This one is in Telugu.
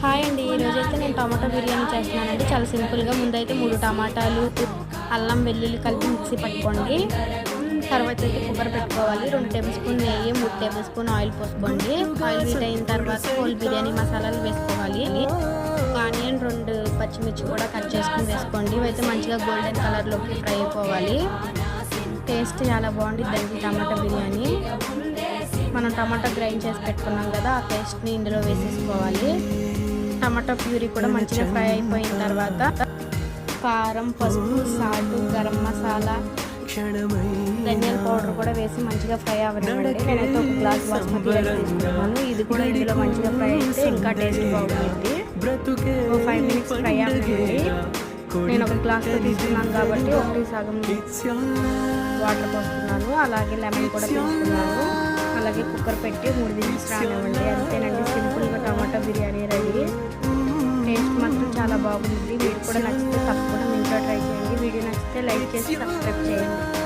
హాయ్ అండి, ఈరోజైతే నేను టమాటా బిర్యానీ చేస్తున్నానండి. చాలా సింపుల్గా ముందైతే 3 టమాటాలు, అల్లం వెల్లుల్లి కలిపి మిక్సీ పట్టుకోండి. తర్వాత అయితే కుక్కర్ పెట్టుకోవాలి. 2 టేబుల్ స్పూన్ నెయ్యి, 3 టేబుల్ స్పూన్ ఆయిల్ పోసుకోండి. ఆయిల్ హీట్ అయిన తర్వాత హోల్ బిర్యానీ మసాలాలు వేసుకోవాలి. ఆనియన్, 2 పచ్చిమిర్చి కూడా కట్ చేసుకుని వేసుకోండి. ఇవైతే మంచిగా గోల్డెన్ కలర్లోకి ఫ్రై అయిపోవాలి. టేస్ట్ చాలా బాగుంటుందండి టమాటా బిర్యానీ. మనం టమాటా గ్రైండ్ చేసి పెట్టుకున్నాం కదా, ఆ పేస్ట్ని ఇందులో వేసేసుకోవాలి. టమాటా ప్యూరీ కూడా మంచిగా ఫ్రై అయిపోయిన తర్వాత కారం, పసుపు, సాల్ట్, గరం మసాలా, ధనియాల పౌడర్ కూడా వేసి మంచిగా ఫ్రై అవ్వనివ్వండి. నేనైతే 1 గ్లాస్ బాస్మతి రైస్ తీసుకున్నాను. ఇది కూడా ఇందులో మంచిగా ఫ్రై అయితే ఇంకా టేస్ట్ బాగుంటుంది. 5 మినిట్స్ ఫ్రై అవ్వండి. నేను 1 గ్లాస్తో తీసుకున్నాను కాబట్టి 1 సగం వాటర్ పోస్తున్నాను. అలాగే లెమన్ కూడా తీసుకున్నాను. అలాగే కుక్కర్ పెట్టి 3 విజిల్స్ రానివ్వండి. అంతేనండి, సింపుల్గా టమాటా బిర్యానీ రెడీ. టేస్ట్ మాత్రం చాలా బాగుంటుంది. వీడియో కూడా నచ్చితే తప్పకుండా మీ ఇంట్లో ట్రై చేయండి. వీడియో నచ్చితే లైక్ చేసి సబ్స్క్రైబ్ చేయండి.